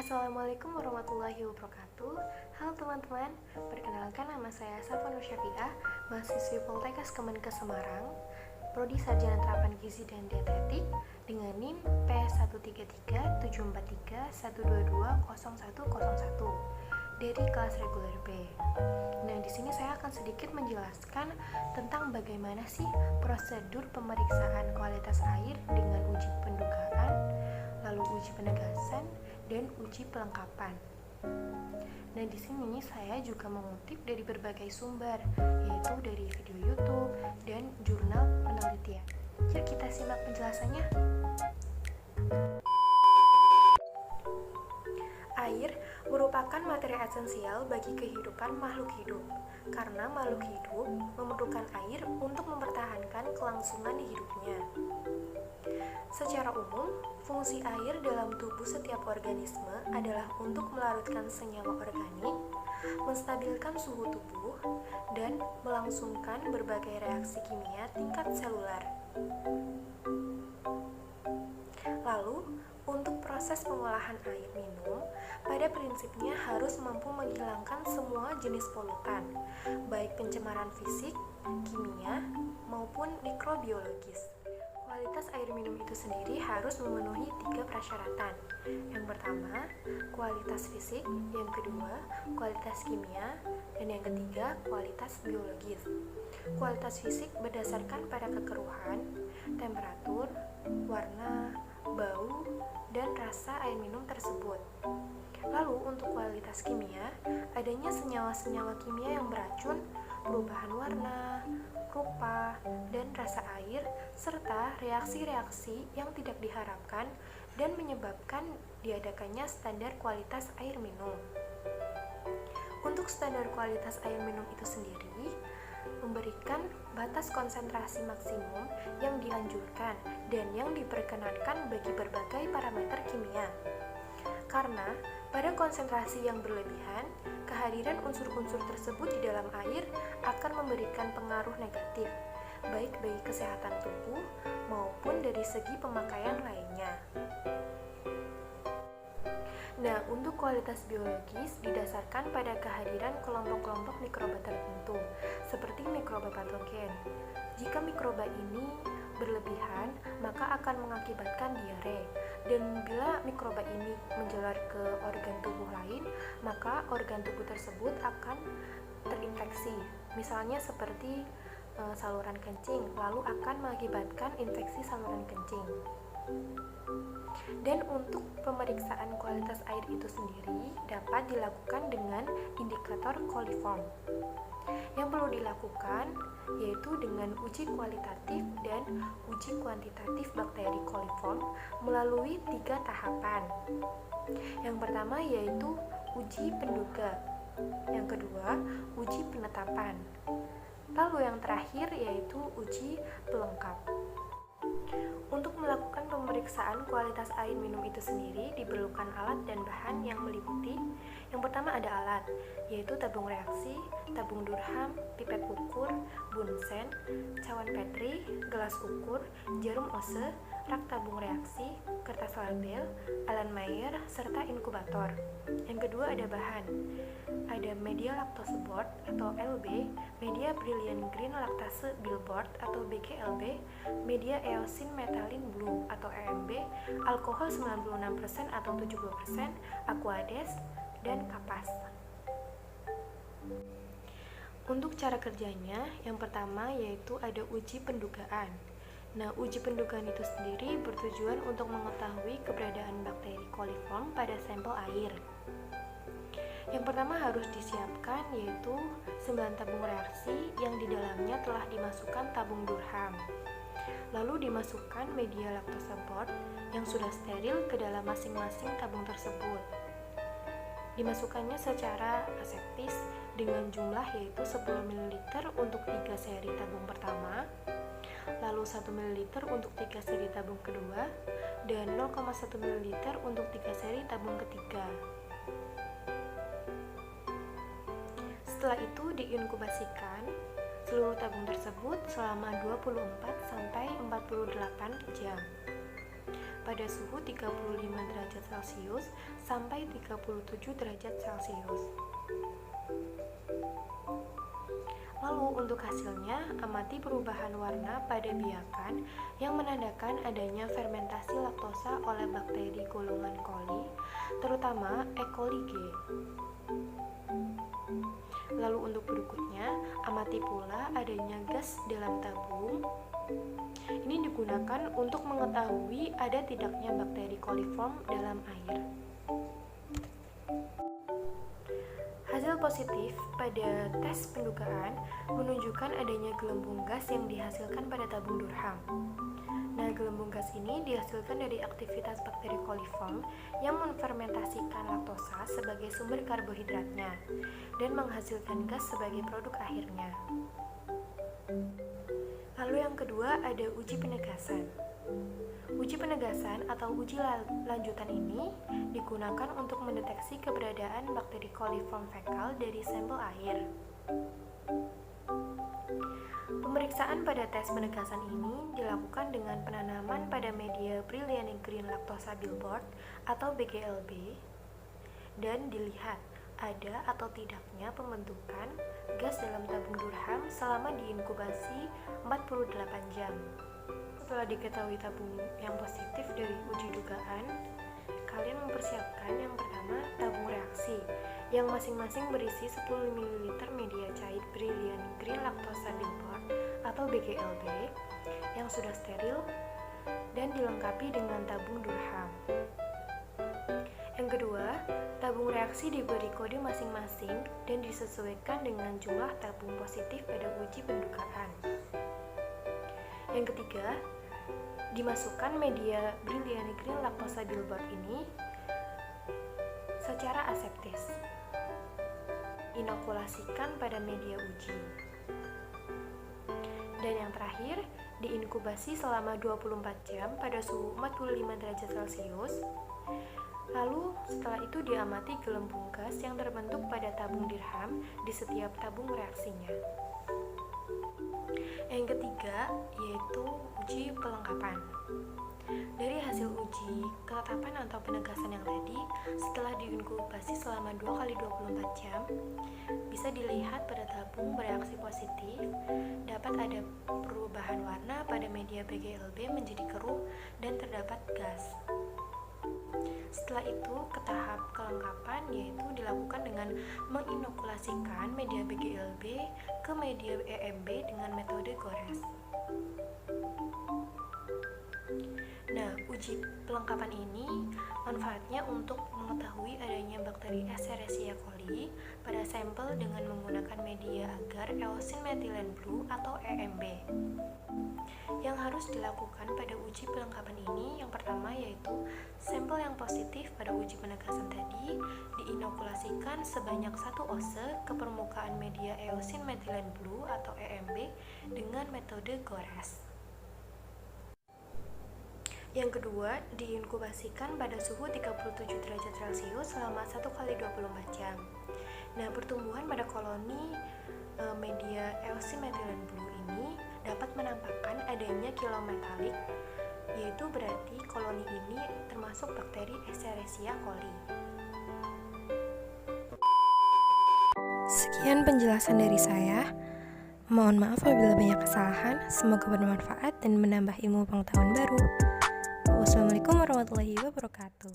Assalamualaikum warahmatullahi wabarakatuh. Halo teman-teman, perkenalkan nama saya Safa Nur Syafiah, mahasiswi Poltekkes Kemenkes Semarang, Prodi Sarjana Terapan Gizi dan Dietetik dengan NIM P133712312200101 dari kelas reguler B. Nah, di sini saya akan sedikit menjelaskan tentang bagaimana sih prosedur pemeriksaan kualitas air dengan uji pendugaan, lalu uji penegasan, dan uji pelengkapan. Nah, di sini saya juga mengutip dari berbagai sumber, yaitu dari video YouTube dan jurnal penelitian. Yuk kita simak penjelasannya. Air merupakan materi esensial bagi kehidupan makhluk hidup, karena makhluk hidup memerlukan air untuk mempertahankan kelangsungan hidupnya. Secara umum, fungsi air dalam tubuh setiap organisme adalah untuk melarutkan senyawa organik, menstabilkan suhu tubuh, dan melangsungkan berbagai reaksi kimia tingkat seluler. Lalu, untuk proses pengolahan air minum, pada prinsipnya harus mampu menghilangkan semua jenis polutan, baik pencemaran fisik, kimia, maupun mikrobiologis. Kualitas air minum itu sendiri harus memenuhi 3 persyaratan. Yang pertama, kualitas fisik, yang kedua, kualitas kimia, dan yang ketiga, kualitas biologis. Kualitas fisik berdasarkan pada kekeruhan, temperatur, warna, bau, dan rasa air minum tersebut. Lalu untuk kualitas kimia, adanya senyawa-senyawa kimia yang beracun, perubahan warna, rupa, dan rasa air, serta reaksi-reaksi yang tidak diharapkan dan menyebabkan diadakannya standar kualitas air minum. Untuk standar kualitas air minum itu sendiri, memberikan batas konsentrasi maksimum yang dianjurkan dan yang diperkenankan bagi berbagai parameter kimia. Karena pada konsentrasi yang berlebihan, kehadiran unsur-unsur tersebut di dalam air akan memberikan pengaruh negatif, baik bagi kesehatan tubuh maupun dari segi pemakaian lainnya. Nah, untuk kualitas biologis didasarkan pada kehadiran kelompok-kelompok mikroba tertentu, seperti mikroba patogen. Jika mikroba ini berlebihan, maka akan mengakibatkan diare. Dan bila mikroba ini menjalar ke organ tubuh lain, maka organ tubuh tersebut akan terinfeksi. Misalnya seperti saluran kencing, lalu akan mengakibatkan infeksi saluran kencing. Dan untuk pemeriksaan kualitas air itu sendiri dapat dilakukan dengan indikator coliform. Yang perlu dilakukan yaitu dengan uji kualitatif dan uji kuantitatif bakteri coliform melalui 3 tahapan. Yang pertama yaitu uji penduga, yang kedua uji penetapan, lalu yang terakhir yaitu uji pelengkap. Untuk melakukan pemeriksaan kualitas air minum itu sendiri diperlukan alat dan bahan yang meliputi. Yang pertama ada alat, yaitu tabung reaksi, tabung Durham, pipet ukur, bunsen, cawan Petri, gelas ukur, jarum Ose, rak tabung reaksi, kertas label, Allen Mayer, serta inkubator. Yang kedua ada bahan, ada media laktose board atau LB, media Brilliant Green Lactase Billboard atau BGLB, media eosin metalin blue atau EMB, alkohol 96% atau 70%, aquades, dan kapas. Untuk cara kerjanya, yang pertama yaitu ada uji pendugaan. Nah, uji pendugaan itu sendiri bertujuan untuk mengetahui keberadaan bakteri coliform pada sampel air. Yang pertama harus disiapkan yaitu 9 tabung reaksi yang di dalamnya telah dimasukkan tabung Durham. Lalu dimasukkan media laktose board yang sudah steril ke dalam masing-masing tabung tersebut. Dimasukkannya secara aseptis dengan jumlah yaitu 10 ml untuk 3 seri tabung pertama, lalu 1 ml untuk 3 seri tabung kedua, dan 0,1 ml untuk 3 seri tabung ketiga. Setelah itu diinkubasikan seluruh tabung tersebut selama 24-48 jam. pada suhu 35 derajat Celcius sampai 37 derajat Celcius. Lalu untuk hasilnya, amati perubahan warna pada biakan yang menandakan adanya fermentasi laktosa oleh bakteri golongan coli, terutama E. coli G. Lalu untuk berikutnya, amati pula adanya gas dalam tabung. Ini digunakan untuk mengetahui ada tidaknya bakteri coliform dalam air. Hasil positif pada tes pendugaan menunjukkan adanya gelembung gas yang dihasilkan pada tabung Durham. Nah, gelembung gas ini dihasilkan dari aktivitas bakteri coliform yang menfermentasikan laktosa sebagai sumber karbohidratnya dan menghasilkan gas sebagai produk akhirnya. Lalu yang kedua ada uji penegasan. Uji penegasan atau uji lanjutan ini digunakan untuk mendeteksi keberadaan bakteri coliform fekal dari sampel air. Pemeriksaan pada tes penegasan ini dilakukan dengan penanaman pada media Brilliant Green Lactosa Billboard atau BGLB dan dilihat ada atau tidaknya pembentukan gas dalam tabung Durham selama diinkubasi 48 jam. Setelah diketahui tabung yang positif dari uji dugaan, kalian mempersiapkan yang pertama tabung reaksi yang masing-masing berisi 10 ml media cair Brilliant Green Lactosa Billboard atau BGLB yang sudah steril dan dilengkapi dengan tabung Durham. Yang kedua, tabung reaksi diberi kode masing-masing dan disesuaikan dengan jumlah tabung positif pada uji pendugaan. Yang ketiga, dimasukkan media Brilliant Green Lactosa Billboard ini secara aseptis. Inokulasikan pada media uji. Dan yang terakhir, diinkubasi selama 24 jam pada suhu 45 derajat Celcius. Lalu setelah itu diamati gelembung gas yang terbentuk pada tabung Durham di setiap tabung reaksinya. Yang ketiga yaitu uji pelengkapan. Dari hasil uji ketetapan atau penegasan yang tadi, setelah diinkubasi selama 2x24 jam, bisa dilihat pada tabung bereaksi positif, dapat ada perubahan warna pada media BGLB menjadi keruh dan terdapat gas. Setelah itu, ke tahap kelengkapan yaitu dilakukan dengan menginokulasikan media BGLB ke media EMB dengan metode gores. Nah, uji pelengkapan ini manfaatnya untuk mengetahui adanya bakteri Escherichia coli pada sampel dengan menggunakan media agar eosin methylene blue atau EMB. Yang harus dilakukan pada uji pelengkapan ini yang pertama yaitu sampel yang positif pada uji penegasan tadi diinokulasikan sebanyak 1 oz ke permukaan media eosin methylene blue atau EMB dengan metode gores. Yang kedua, diinkubasikan pada suhu 37 derajat Celcius selama 1x24 jam. Nah, pertumbuhan pada koloni media eosin methylene blue ini dapat menampakkan adanya kilometalik, yaitu berarti koloni ini termasuk bakteri Escherichia coli. Sekian penjelasan dari saya. Mohon maaf apabila banyak kesalahan. Semoga bermanfaat dan menambah ilmu pengetahuan baru. Wassalamualaikum warahmatullahi wabarakatuh.